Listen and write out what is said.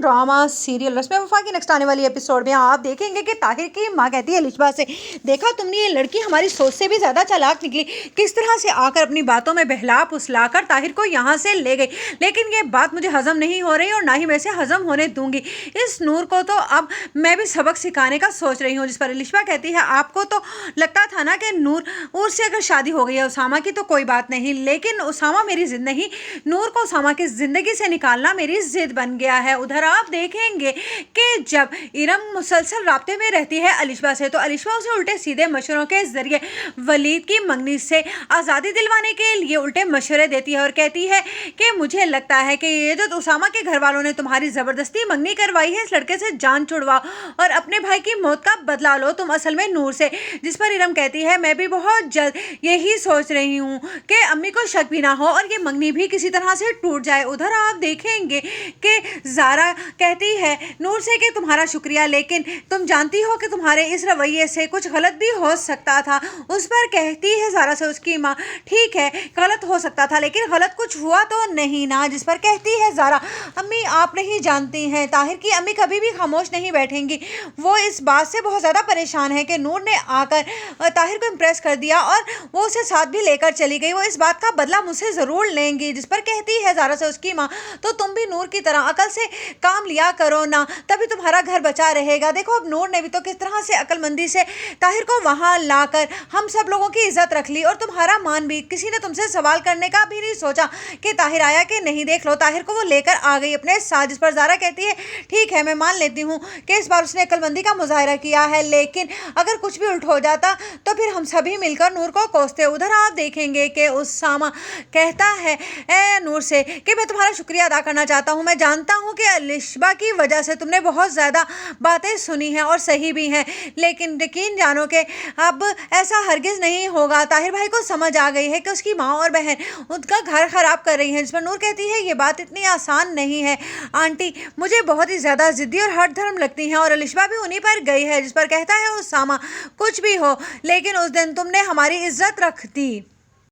Drama serial रस्म वफा की नेक्स्ट आने वाली एपिसोड में आप देखेंगे कि ताहिर की माँ कहती है लिशबा से, देखा तुमने ये लड़की हमारी सोच से भी ज़्यादा चालाक निकली, किस तरह से आकर अपनी बातों में बहला फुसलाकर ताहिर को यहाँ से ले गई। लेकिन ये बात मुझे हजम नहीं हो रही और ना ही मैं इसे हजम होने दूंगी। इस नूर को तो अब मैं भी सबक सिखाने का सोच रही हूँ। जिस पर लिशबा कहती है, आपको तो लगता था ना कि नूर से अगर शादी हो गई है उसामा की तो कोई बात नहीं, लेकिन उसामा मेरी जिद नहीं, नूर को उसामा की ज़िंदगी से निकालना मेरी जिद बन गया है। उधर आप देखेंगे कि जब इरम मुसलसल राब्ते में रहती है अलिशबा से, तो अलिशबा उसे उल्टे सीधे मशवरों के जरिए वलीद की मंगनी से आज़ादी दिलवाने के लिए उल्टे मशवरे देती है और कहती है कि मुझे लगता है कि ये जो उसामा के घर वालों ने तुम्हारी ज़बरदस्ती मंगनी करवाई है, इस लड़के से जान छुड़वाओ और अपने भाई की मौत का बदला लो तुम असल में नूर से। जिस पर इरम कहती है, मैं भी बहुत जल्द यही सोच रही हूँ कि अम्मी को शक भी ना हो और ये मंगनी भी किसी तरह से टूट जाए। उधर आप देखेंगे कि ज़ारा कहती है नूर से कि तुम्हारा शुक्रिया, लेकिन तुम जानती हो कि तुम्हारे इस रवैये से कुछ गलत भी हो सकता था। उस पर कहती है ज़ारा से उसकी माँ, ठीक है गलत हो सकता था, लेकिन गलत कुछ हुआ तो नहीं ना। जिस पर कहती है ज़ारा, अम्मी आप नहीं जानती हैं, ताहिर की अम्मी कभी भी खामोश नहीं बैठेंगी। वो इस बात से बहुत ज़्यादा परेशान है कि नूर ने आकर ताहिर को इम्प्रेस कर दिया और वो उसे साथ भी लेकर चली गई, वो इस बात का बदला मुझसे ज़रूर लेंगी। जिस पर कहती है ज़ारा से उसकी माँ, तो तुम भी नूर की तरह अकल से काम लिया करो ना, तभी तुम्हारा घर बचा रहेगा। देखो अब नूर ने भी तो किस तरह से अक्लमंदी से ताहिर को वहाँ लाकर हम सब लोगों की इज्जत रख ली और तुम्हारा मान भी, किसी ने तुमसे सवाल करने का भी नहीं सोचा कि ताहिर आया कि नहीं। देख लो ताहिर को वो लेकर आ गई अपने साथ। जिस पर ज़ारा कहती है, ठीक है मैं मान लेती हूँ कि इस बार उसने अक्लमंदी का मुजाहरा किया है, लेकिन अगर कुछ भी उल्ट हो जाता तो फिर हम सभी मिलकर नूर को कोसते। उधर आप देखेंगे कि उसामा कहता है नूर से कि मैं तुम्हारा शुक्रिया अदा करना चाहता हूँ, मैं जानता हूँ कि लिशबा की वजह से तुमने बहुत ज़्यादा बातें सुनी हैं और सही भी हैं, लेकिन यकीन जानो कि अब ऐसा हरगिज़ नहीं होगा। ताहिर भाई को समझ आ गई है कि उसकी माँ और बहन उनका घर ख़राब कर रही हैं। जिस पर नूर कहती है, ये बात इतनी आसान नहीं है आंटी, मुझे बहुत ही ज़्यादा ज़िद्दी और हट धर्म लगती हैं और लिशबा भी उन्हीं पर गई है। जिस पर कहता है उसामा, कुछ भी हो लेकिन उस दिन तुमने हमारी इज्जत रख दी।